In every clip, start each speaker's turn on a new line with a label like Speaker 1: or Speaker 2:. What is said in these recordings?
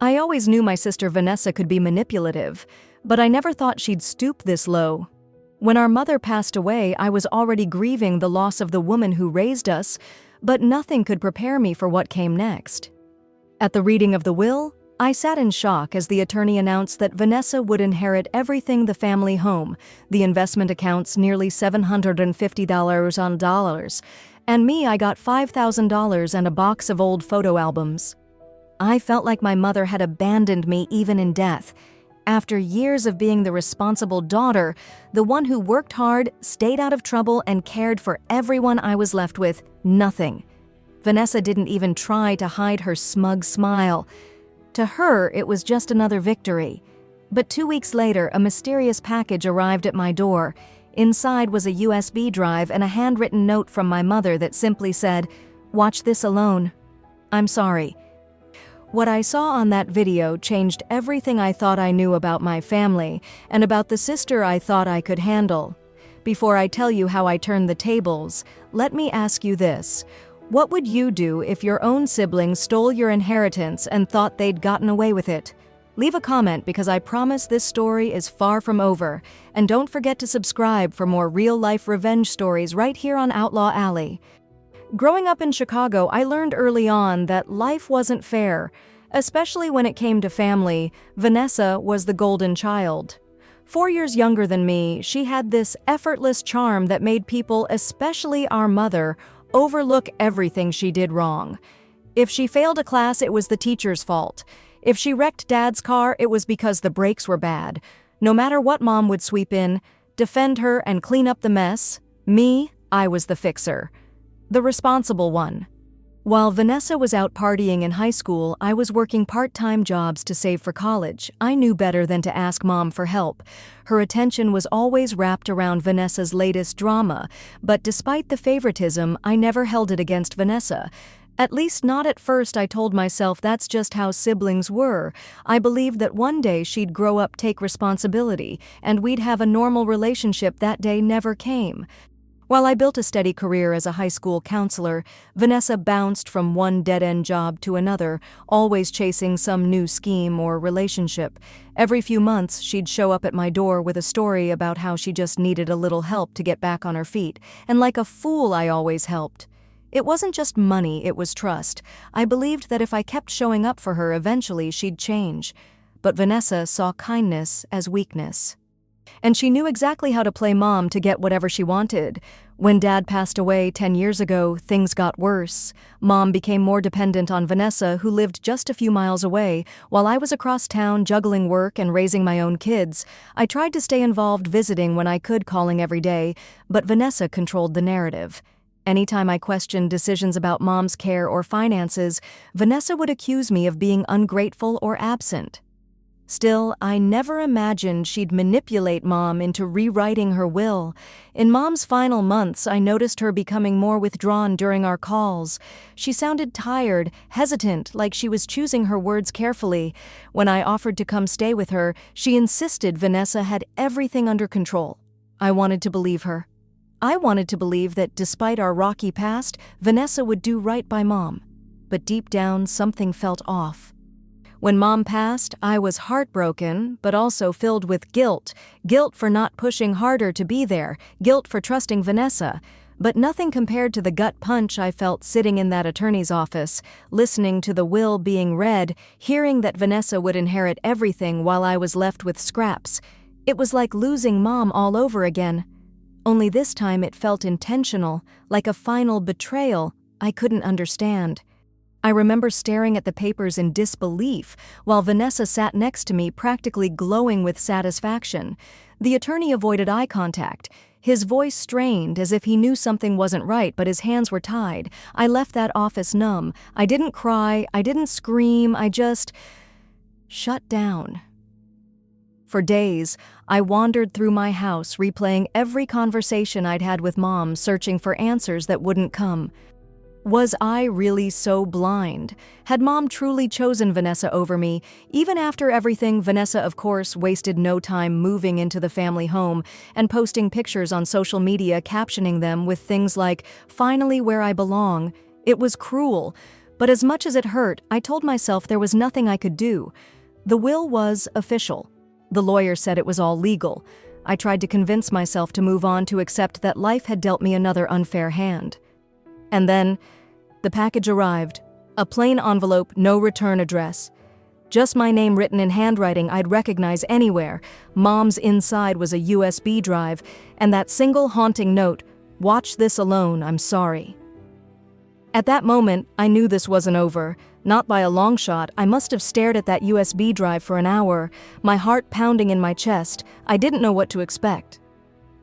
Speaker 1: I always knew my sister Vanessa could be manipulative, but I never thought she'd stoop this low. When our mother passed away, I was already grieving the loss of the woman who raised us, but nothing could prepare me for what came next. At the reading of the will, I sat in shock as the attorney announced that Vanessa would inherit everything: the family home, the investment accounts, nearly $750 on dollars, and me, I got $5,000 and a box of old photo albums. I felt like my mother had abandoned me even in death. After years of being the responsible daughter, the one who worked hard, stayed out of trouble, and cared for everyone, I was left with nothing. Vanessa didn't even try to hide her smug smile. To her, it was just another victory. But 2 weeks later, a mysterious package arrived at my door. Inside was a USB drive and a handwritten note from my mother that simply said, "Watch this alone. I'm sorry." What I saw on that video changed everything I thought I knew about my family and about the sister I thought I could handle. Before I tell you how I turned the tables, let me ask you this. What would you do if your own siblings stole your inheritance and thought they'd gotten away with it? Leave a comment, because I promise this story is far from over. And don't forget to subscribe for more real-life revenge stories right here on Outlaw Alley. Growing up in Chicago, I learned early on that life wasn't fair. Especially when it came to family, Vanessa was the golden child. 4 years younger than me, she had this effortless charm that made people, especially our mother, overlook everything she did wrong. If she failed a class, it was the teacher's fault. If she wrecked Dad's car, it was because the brakes were bad. No matter what, Mom would sweep in, defend her, and clean up the mess. Me, I was the fixer. The responsible one. While Vanessa was out partying in high school, I was working part-time jobs to save for college. I knew better than to ask Mom for help. Her attention was always wrapped around Vanessa's latest drama, but despite the favoritism, I never held it against Vanessa. At least not at first. I told myself that's just how siblings were. I believed that one day she'd grow up, take responsibility, and we'd have a normal relationship. That day never came. While I built a steady career as a high school counselor, Vanessa bounced from one dead-end job to another, always chasing some new scheme or relationship. Every few months, she'd show up at my door with a story about how she just needed a little help to get back on her feet, and like a fool, I always helped. It wasn't just money, it was trust. I believed that if I kept showing up for her, eventually she'd change. But Vanessa saw kindness as weakness. And she knew exactly how to play Mom to get whatever she wanted. When Dad passed away 10 years ago, things got worse. Mom became more dependent on Vanessa, who lived just a few miles away, while I was across town juggling work and raising my own kids. I tried to stay involved, visiting when I could, calling every day, but Vanessa controlled the narrative. Anytime I questioned decisions about Mom's care or finances, Vanessa would accuse me of being ungrateful or absent. Still, I never imagined she'd manipulate Mom into rewriting her will. In Mom's final months, I noticed her becoming more withdrawn during our calls. She sounded tired, hesitant, like she was choosing her words carefully. When I offered to come stay with her, she insisted Vanessa had everything under control. I wanted to believe her. I wanted to believe that despite our rocky past, Vanessa would do right by Mom. But deep down, something felt off. When Mom passed, I was heartbroken, but also filled with guilt. Guilt for not pushing harder to be there, guilt for trusting Vanessa. But nothing compared to the gut punch I felt sitting in that attorney's office, listening to the will being read, hearing that Vanessa would inherit everything while I was left with scraps. It was like losing Mom all over again. Only this time it felt intentional, like a final betrayal I couldn't understand. I remember staring at the papers in disbelief while Vanessa sat next to me, practically glowing with satisfaction. The attorney avoided eye contact. His voice strained, as if he knew something wasn't right, but his hands were tied. I left that office numb. I didn't cry, I didn't scream, I just shut down. For days, I wandered through my house, replaying every conversation I'd had with Mom, searching for answers that wouldn't come. Was I really so blind? Had Mom truly chosen Vanessa over me? Even after everything, Vanessa, of course, wasted no time moving into the family home and posting pictures on social media, captioning them with things like, "Finally where I belong." It was cruel. But as much as it hurt, I told myself there was nothing I could do. The will was official. The lawyer said it was all legal. I tried to convince myself to move on, to accept that life had dealt me another unfair hand. And then, the package arrived. A plain envelope, no return address. Just my name written in handwriting I'd recognize anywhere. Mom's inside was a USB drive, and that single haunting note, "Watch this alone, I'm sorry." At that moment, I knew this wasn't over. Not by a long shot. I must have stared at that USB drive for an hour, my heart pounding in my chest. I didn't know what to expect.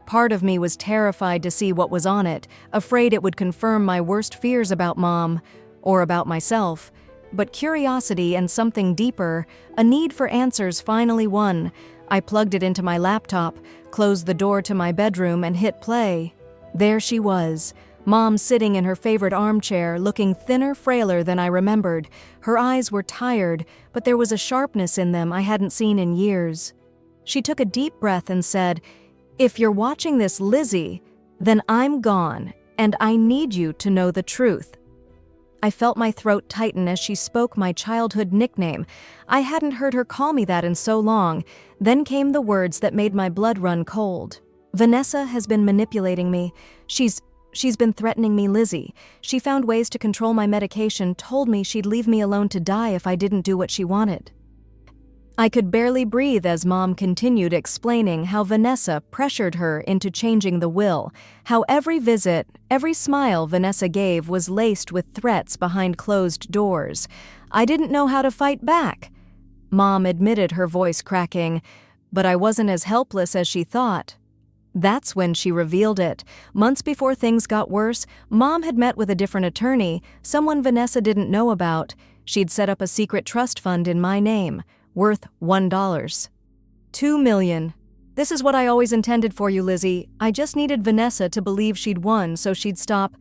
Speaker 1: Part of me was terrified to see what was on it, afraid it would confirm my worst fears about Mom, or about myself. But curiosity and something deeper, a need for answers, finally won. I plugged it into my laptop, closed the door to my bedroom, and hit play. There she was. Mom sitting in her favorite armchair, looking thinner, frailer than I remembered. Her eyes were tired, but there was a sharpness in them I hadn't seen in years. She took a deep breath and said, "If you're watching this, Lizzie, then I'm gone, and I need you to know the truth." I felt my throat tighten as she spoke my childhood nickname. I hadn't heard her call me that in so long. Then came the words that made my blood run cold. "Vanessa has been manipulating me. She's been threatening me, Lizzie. She found ways to control my medication, told me she'd leave me alone to die if I didn't do what she wanted." I could barely breathe as Mom continued explaining how Vanessa pressured her into changing the will, how every visit, every smile Vanessa gave was laced with threats behind closed doors. I didn't know how to fight back. Mom admitted, her voice cracking, but I wasn't as helpless as she thought. That's when she revealed it. Months before things got worse, Mom had met with a different attorney, someone Vanessa didn't know about. She'd set up a secret trust fund in my name, worth $1. $2 million. "This is what I always intended for you, Lizzie. I just needed Vanessa to believe she'd won so she'd stop."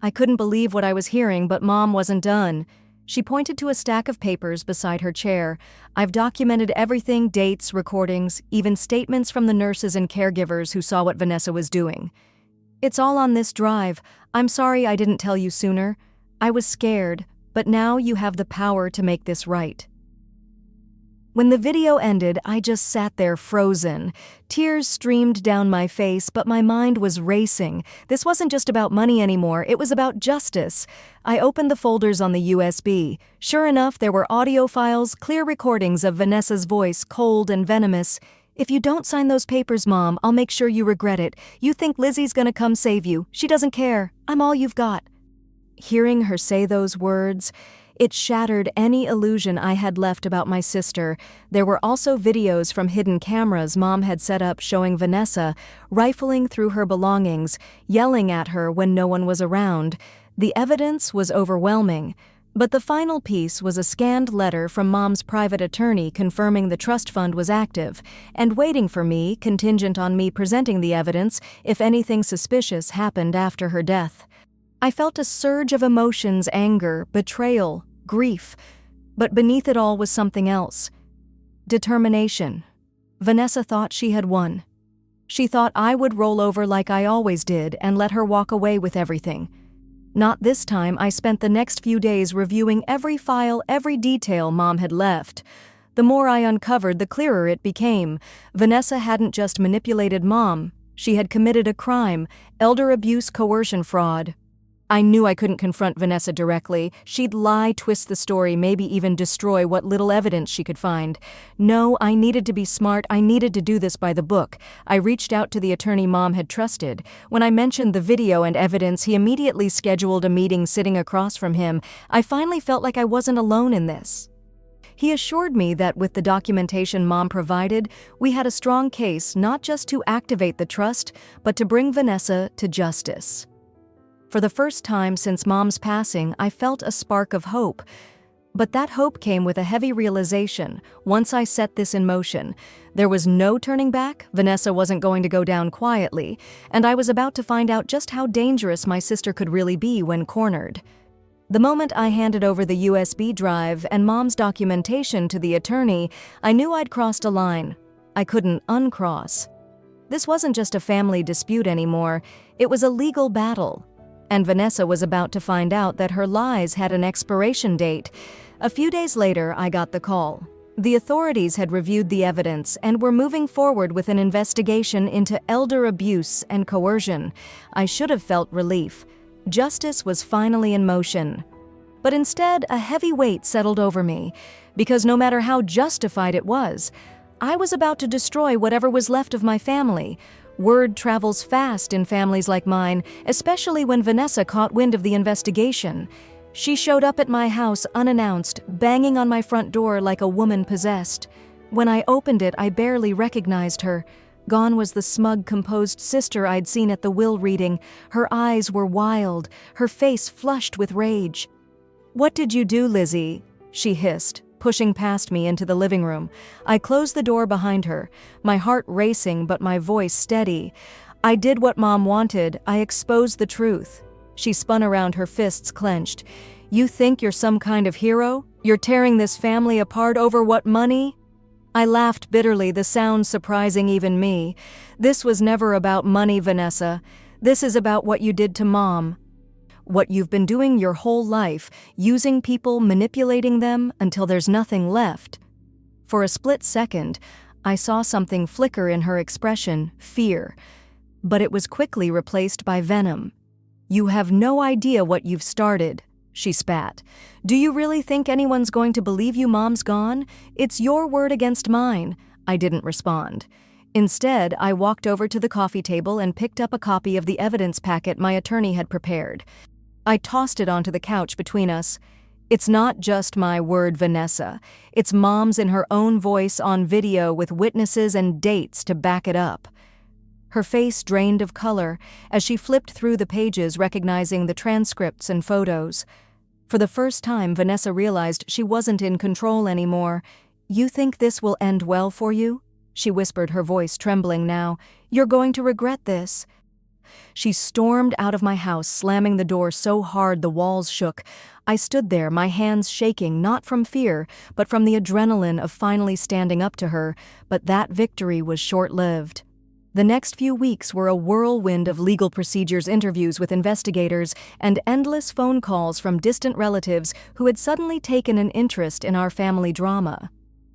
Speaker 1: I couldn't believe what I was hearing, but Mom wasn't done. She pointed to a stack of papers beside her chair. "I've documented everything, dates, recordings, even statements from the nurses and caregivers who saw what Vanessa was doing. It's all on this drive. I'm sorry I didn't tell you sooner. I was scared, but now you have the power to make this right." When the video ended, I just sat there frozen. Tears streamed down my face, but my mind was racing. This wasn't just about money anymore, it was about justice. I opened the folders on the USB. Sure enough, there were audio files, clear recordings of Vanessa's voice, cold and venomous. "If you don't sign those papers, Mom, I'll make sure you regret it. You think Lizzie's gonna come save you. She doesn't care. I'm all you've got." Hearing her say those words, it shattered any illusion I had left about my sister. There were also videos from hidden cameras Mom had set up showing Vanessa rifling through her belongings, yelling at her when no one was around. The evidence was overwhelming. But the final piece was a scanned letter from Mom's private attorney confirming the trust fund was active and waiting for me, contingent on me presenting the evidence if anything suspicious happened after her death. I felt a surge of emotions: anger, betrayal, grief. But beneath it all was something else. Determination. Vanessa thought she had won. She thought I would roll over like I always did and let her walk away with everything. Not this time. I spent the next few days reviewing every file, every detail Mom had left. The more I uncovered, the clearer it became. Vanessa hadn't just manipulated Mom. She had committed a crime: elder abuse, coercion, fraud. I knew I couldn't confront Vanessa directly. She'd lie, twist the story, maybe even destroy what little evidence she could find. No, I needed to be smart. I needed to do this by the book. I reached out to the attorney Mom had trusted. When I mentioned the video and evidence, he immediately scheduled a meeting sitting across from him. I finally felt like I wasn't alone in this. He assured me that with the documentation Mom provided, we had a strong case not just to activate the trust, but to bring Vanessa to justice. For the first time since Mom's passing, I felt a spark of hope. But that hope came with a heavy realization. Once I set this in motion, there was no turning back. Vanessa wasn't going to go down quietly, and I was about to find out just how dangerous my sister could really be when cornered. The moment I handed over the USB drive and Mom's documentation to the attorney, I knew I'd crossed a line I couldn't uncross. This wasn't just a family dispute anymore, it was a legal battle. And Vanessa was about to find out that her lies had an expiration date. A few days later, I got the call. The authorities had reviewed the evidence and were moving forward with an investigation into elder abuse and coercion. I should have felt relief. Justice was finally in motion. But instead, a heavy weight settled over me, because no matter how justified it was, I was about to destroy whatever was left of my family. Word travels fast in families like mine, especially when Vanessa caught wind of the investigation. She showed up at my house unannounced, banging on my front door like a woman possessed. When I opened it, I barely recognized her. Gone was the smug, composed sister I'd seen at the will reading. Her eyes were wild, her face flushed with rage. "What did you do, Lizzie?" she hissed, pushing past me into the living room. I closed the door behind her, my heart racing but my voice steady. "I did what Mom wanted. I exposed the truth." She spun around, her fists clenched. "You think you're some kind of hero? You're tearing this family apart over what, money?" I laughed bitterly, the sound surprising even me. "This was never about money, Vanessa. This is about what you did to Mom. What you've been doing your whole life, using people, manipulating them until there's nothing left." For a split second, I saw something flicker in her expression, fear. But it was quickly replaced by venom. "You have no idea what you've started," she spat. "Do you really think anyone's going to believe you Mom's gone? It's your word against mine." I didn't respond. Instead, I walked over to the coffee table and picked up a copy of the evidence packet my attorney had prepared. I tossed it onto the couch between us. "It's not just my word, Vanessa. It's Mom's in her own voice on video with witnesses and dates to back it up." Her face drained of color as she flipped through the pages, recognizing the transcripts and photos. For the first time, Vanessa realized she wasn't in control anymore. "You think this will end well for you?" she whispered, her voice trembling now. "You're going to regret this." She stormed out of my house, slamming the door so hard the walls shook. I stood there, my hands shaking, not from fear, but from the adrenaline of finally standing up to her. But that victory was short-lived. The next few weeks were a whirlwind of legal procedures, interviews with investigators, and endless phone calls from distant relatives who had suddenly taken an interest in our family drama.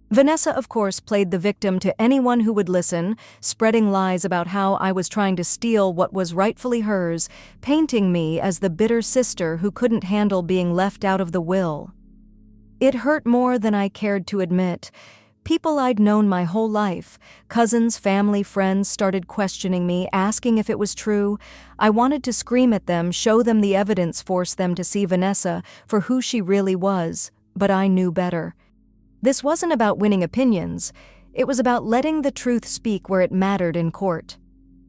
Speaker 1: Vanessa, of course, played the victim to anyone who would listen, spreading lies about how I was trying to steal what was rightfully hers, painting me as the bitter sister who couldn't handle being left out of the will. It hurt more than I cared to admit. People I'd known my whole life, cousins, family, friends, started questioning me, asking if it was true. I wanted to scream at them, show them the evidence, force them to see Vanessa for who she really was, but I knew better. This wasn't about winning opinions. It was about letting the truth speak where it mattered in court.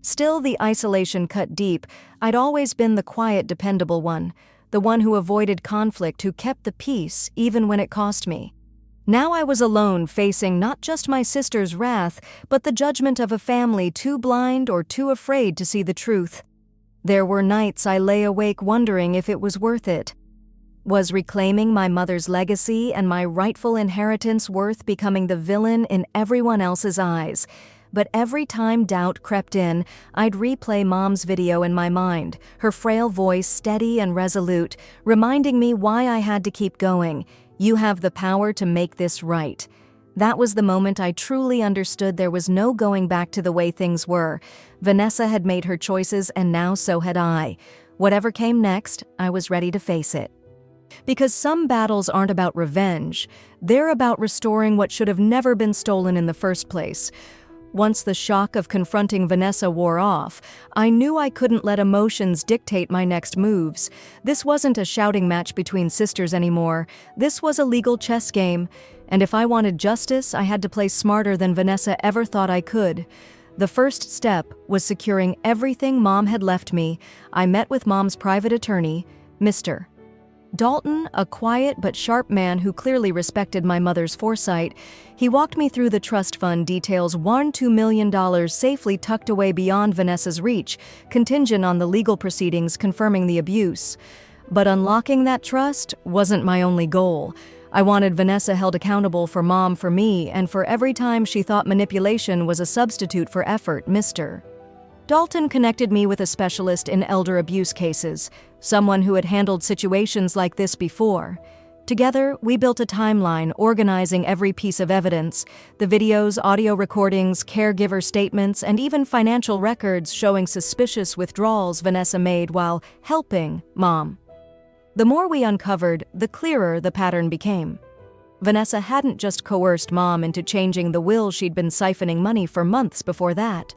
Speaker 1: Still, the isolation cut deep. I'd always been the quiet, dependable one, the one who avoided conflict, who kept the peace even when it cost me. Now I was alone, facing not just my sister's wrath, but the judgment of a family too blind or too afraid to see the truth. There were nights I lay awake wondering if it was worth it. Was reclaiming my mother's legacy and my rightful inheritance worth becoming the villain in everyone else's eyes? But every time doubt crept in, I'd replay Mom's video in my mind, her frail voice steady and resolute, reminding me why I had to keep going. "You have the power to make this right." That was the moment I truly understood there was no going back to the way things were. Vanessa had made her choices, and now so had I. Whatever came next, I was ready to face it. Because some battles aren't about revenge, they're about restoring what should have never been stolen in the first place. Once the shock of confronting Vanessa wore off, I knew I couldn't let emotions dictate my next moves. This wasn't a shouting match between sisters anymore. This was a legal chess game, and if I wanted justice, I had to play smarter than Vanessa ever thought I could. The first step was securing everything Mom had left me. I met with Mom's private attorney, Mr. Dalton, a quiet but sharp man who clearly respected my mother's foresight. He walked me through the trust fund details, $2 million safely tucked away beyond Vanessa's reach, contingent on the legal proceedings confirming the abuse. But unlocking that trust wasn't my only goal. I wanted Vanessa held accountable for Mom, for me, and for every time she thought manipulation was a substitute for effort, Mr. Dalton connected me with a specialist in elder abuse cases. someone who had handled situations like this before. Together, we built a timeline organizing every piece of evidence, the videos, audio recordings, caregiver statements, and even financial records showing suspicious withdrawals Vanessa made while helping Mom. The more we uncovered, the clearer the pattern became. Vanessa hadn't just coerced Mom into changing the will she'd been siphoning money for months before that.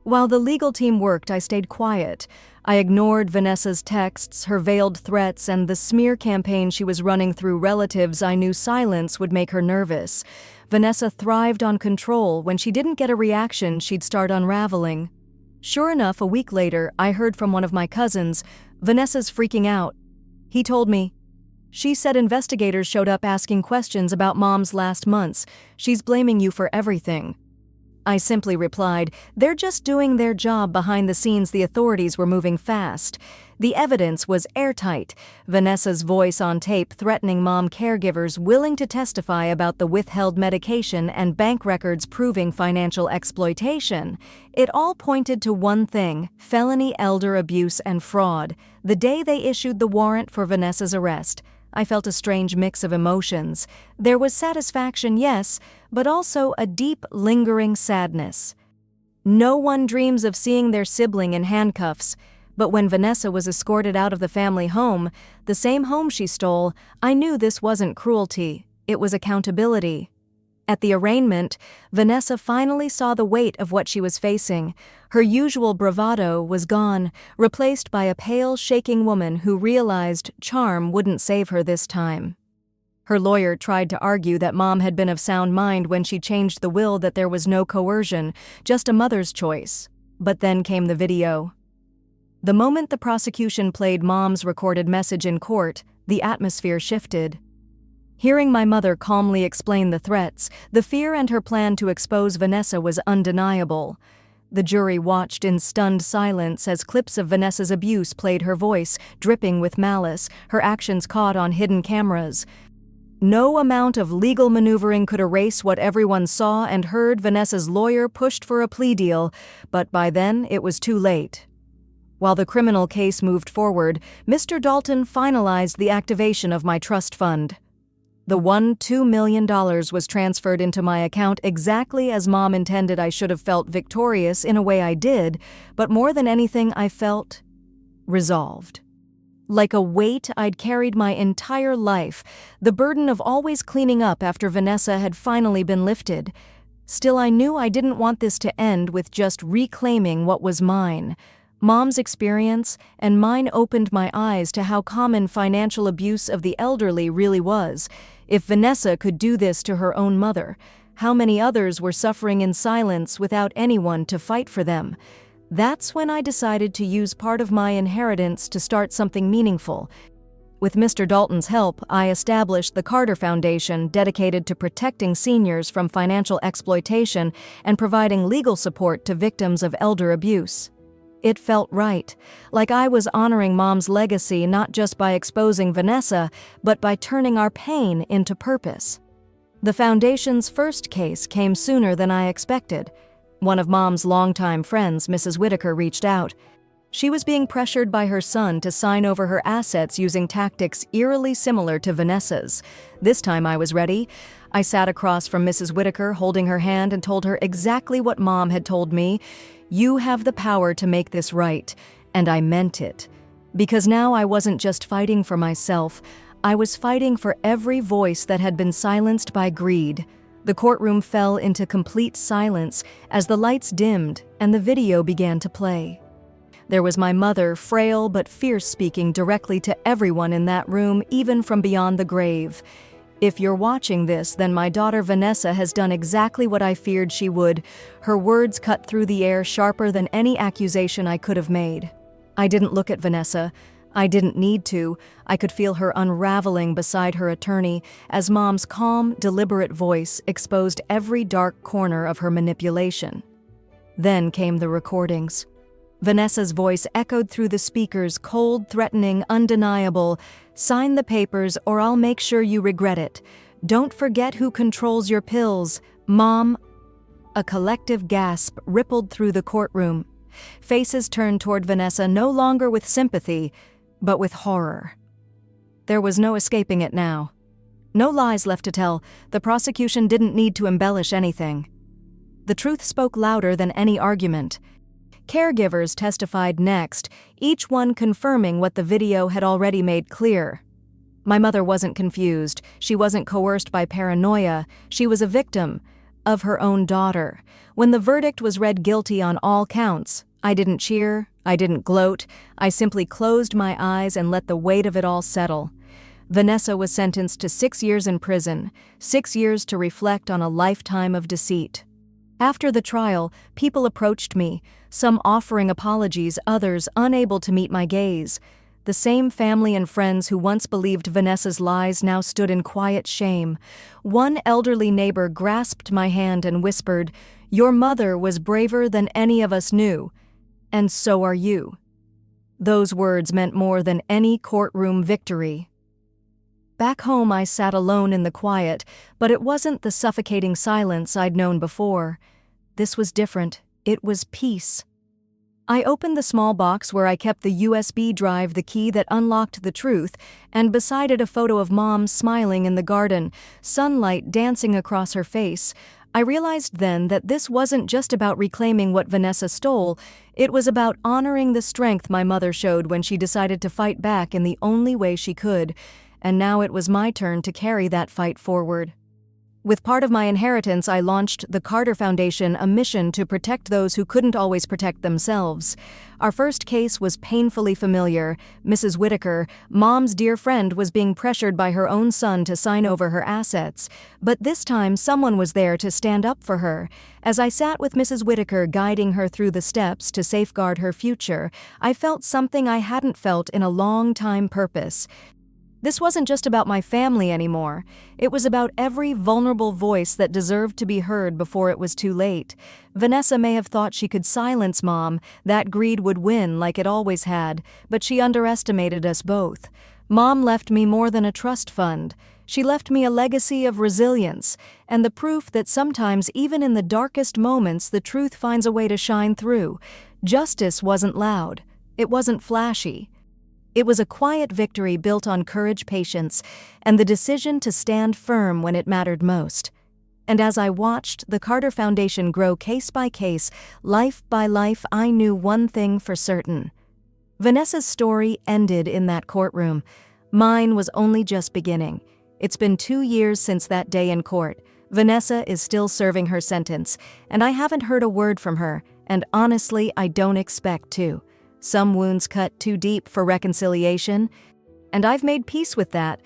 Speaker 1: While the legal team worked, I stayed quiet. I ignored Vanessa's texts, her veiled threats, and the smear campaign she was running through relatives I knew silence would make her nervous. Vanessa thrived on control. When she didn't get a reaction, she'd start unraveling. Sure enough, a week later, I heard from one of my cousins, "Vanessa's freaking out." He told me, "She said investigators showed up asking questions about Mom's last months. She's blaming you for everything." I simply replied, "They're just doing their job behind the scenes. The authorities were moving fast." The evidence was airtight. Vanessa's voice on tape threatening Mom caregivers willing to testify about the withheld medication and bank records proving financial exploitation. It all pointed to one thing: felony elder abuse and fraud. The day they issued the warrant for Vanessa's arrest, I felt a strange mix of emotions. There was satisfaction, yes, but also a deep, lingering sadness. No one dreams of seeing their sibling in handcuffs, but when Vanessa was escorted out of the family home, the same home she stole, I knew this wasn't cruelty, it was accountability. At the arraignment, Vanessa finally saw the weight of what she was facing. Her usual bravado was gone, replaced by a pale, shaking woman who realized charm wouldn't save her this time. Her lawyer tried to argue that Mom had been of sound mind when she changed the will, that there was no coercion, just a mother's choice. But then came the video. The moment the prosecution played Mom's recorded message in court, the atmosphere shifted. Hearing my mother calmly explain the threats, the fear and her plan to expose Vanessa was undeniable. The jury watched in stunned silence as clips of Vanessa's abuse played, her voice dripping with malice, her actions caught on hidden cameras. No amount of legal maneuvering could erase what everyone saw and heard. Vanessa's lawyer pushed for a plea deal, but by then it was too late. While the criminal case moved forward, Mr. Dalton finalized the activation of my trust fund. The $2 million was transferred into my account exactly as Mom intended. I should have felt victorious in a way I did, but more than anything I felt resolved. Like a weight I'd carried my entire life, the burden of always cleaning up after Vanessa had finally been lifted. Still, I knew I didn't want this to end with just reclaiming what was mine. Mom's experience and mine opened my eyes to how common financial abuse of the elderly really was. If Vanessa could do this to her own mother, how many others were suffering in silence without anyone to fight for them? That's when I decided to use part of my inheritance to start something meaningful. With Mr. Dalton's help, I established the Carter Foundation, dedicated to protecting seniors from financial exploitation and providing legal support to victims of elder abuse. It felt right, like I was honoring Mom's legacy not just by exposing Vanessa, but by turning our pain into purpose. The Foundation's first case came sooner than I expected. One of Mom's longtime friends, Mrs. Whitaker, reached out. She was being pressured by her son to sign over her assets using tactics eerily similar to Vanessa's. This time I was ready. I sat across from Mrs. Whitaker, holding her hand, and told her exactly what Mom had told me. "You have the power to make this right," and I meant it. Because now I wasn't just fighting for myself, I was fighting for every voice that had been silenced by greed. The courtroom fell into complete silence as the lights dimmed and the video began to play. There was my mother, frail but fierce, speaking directly to everyone in that room, even from beyond the grave. "If you're watching this, then my daughter Vanessa has done exactly what I feared she would." Her words cut through the air, sharper than any accusation I could have made. I didn't look at Vanessa. I didn't need to. I could feel her unraveling beside her attorney as Mom's calm, deliberate voice exposed every dark corner of her manipulation. Then came the recordings. Vanessa's voice echoed through the speakers, cold, threatening, undeniable. "Sign the papers or I'll make sure you regret it. Don't forget who controls your pills, Mom." A collective gasp rippled through the courtroom. Faces turned toward Vanessa, no longer with sympathy, but with horror. There was no escaping it now. No lies left to tell. The prosecution didn't need to embellish anything. The truth spoke louder than any argument. Caregivers testified next, each one confirming what the video had already made clear. My mother wasn't confused. She wasn't coerced by paranoia. She was a victim of her own daughter. When the verdict was read guilty on all counts, I didn't cheer, I didn't gloat, I simply closed my eyes and let the weight of it all settle. Vanessa was sentenced to 6 years in prison, 6 years to reflect on a lifetime of deceit. After the trial, people approached me, some offering apologies, others unable to meet my gaze. The same family and friends who once believed Vanessa's lies now stood in quiet shame. One elderly neighbor grasped my hand and whispered, "Your mother was braver than any of us knew, and so are you." Those words meant more than any courtroom victory. Back home, I sat alone in the quiet, but it wasn't the suffocating silence I'd known before. This was different. It was peace. I opened the small box where I kept the USB drive, the key that unlocked the truth, and beside it a photo of Mom smiling in the garden, sunlight dancing across her face. I realized then that this wasn't just about reclaiming what Vanessa stole, it was about honoring the strength my mother showed when she decided to fight back in the only way she could, and now it was my turn to carry that fight forward. With part of my inheritance, I launched the Carter Foundation, a mission to protect those who couldn't always protect themselves. Our first case was painfully familiar. Mrs. Whitaker, Mom's dear friend, was being pressured by her own son to sign over her assets. But this time, someone was there to stand up for her. As I sat with Mrs. Whitaker, guiding her through the steps to safeguard her future, I felt something I hadn't felt in a long time: purpose. This wasn't just about my family anymore. It was about every vulnerable voice that deserved to be heard before it was too late. Vanessa may have thought she could silence Mom, that greed would win like it always had, but she underestimated us both. Mom left me more than a trust fund. She left me a legacy of resilience, and the proof that sometimes, even in the darkest moments, the truth finds a way to shine through. Justice wasn't loud. It wasn't flashy. It was a quiet victory built on courage, patience, and the decision to stand firm when it mattered most. And as I watched the Carter Foundation grow case by case, life by life, I knew one thing for certain. Vanessa's story ended in that courtroom. Mine was only just beginning. It's been 2 years since that day in court. Vanessa is still serving her sentence, and I haven't heard a word from her, and honestly, I don't expect to. Some wounds cut too deep for reconciliation, and I've made peace with that.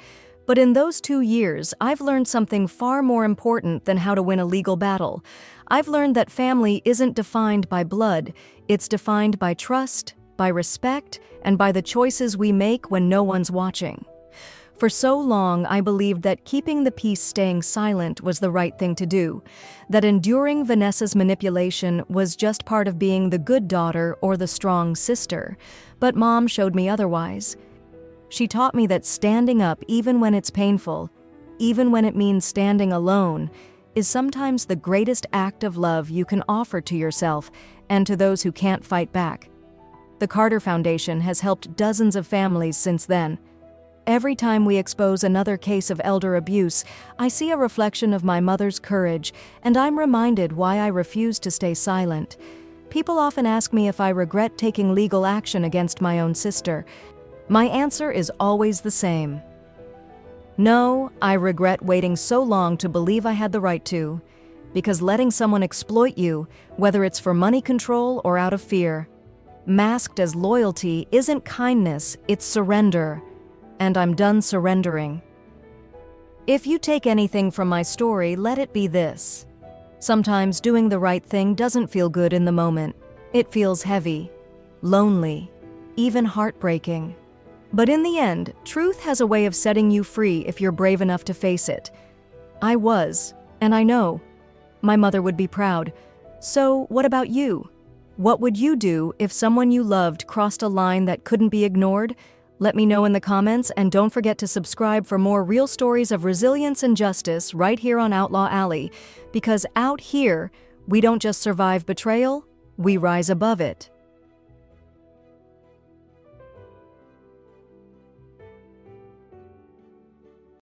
Speaker 1: But in those 2 years, I've learned something far more important than how to win a legal battle. I've learned that family isn't defined by blood. It's defined by trust, by respect, and by the choices we make when no one's watching. For so long, I believed that keeping the peace, staying silent, was the right thing to do, that enduring Vanessa's manipulation was just part of being the good daughter or the strong sister. But Mom showed me otherwise. She taught me that standing up, even when it's painful, even when it means standing alone, is sometimes the greatest act of love you can offer to yourself and to those who can't fight back. The Carter Foundation has helped dozens of families since then. Every time we expose another case of elder abuse, I see a reflection of my mother's courage, and I'm reminded why I refuse to stay silent. People often ask me if I regret taking legal action against my own sister. My answer is always the same. No, I regret waiting so long to believe I had the right to, because letting someone exploit you, whether it's for money control or out of fear, masked as loyalty, isn't kindness, it's surrender. And I'm done surrendering. If you take anything from my story, let it be this. Sometimes doing the right thing doesn't feel good in the moment. It feels heavy, lonely, even heartbreaking. But in the end, truth has a way of setting you free if you're brave enough to face it. I was, and I know. My mother would be proud. So, what about you? What would you do if someone you loved crossed a line that couldn't be ignored? Let me know in the comments, and don't forget to subscribe for more real stories of resilience and justice right here on Outlaw Alley, because out here, we don't just survive betrayal, we rise above it.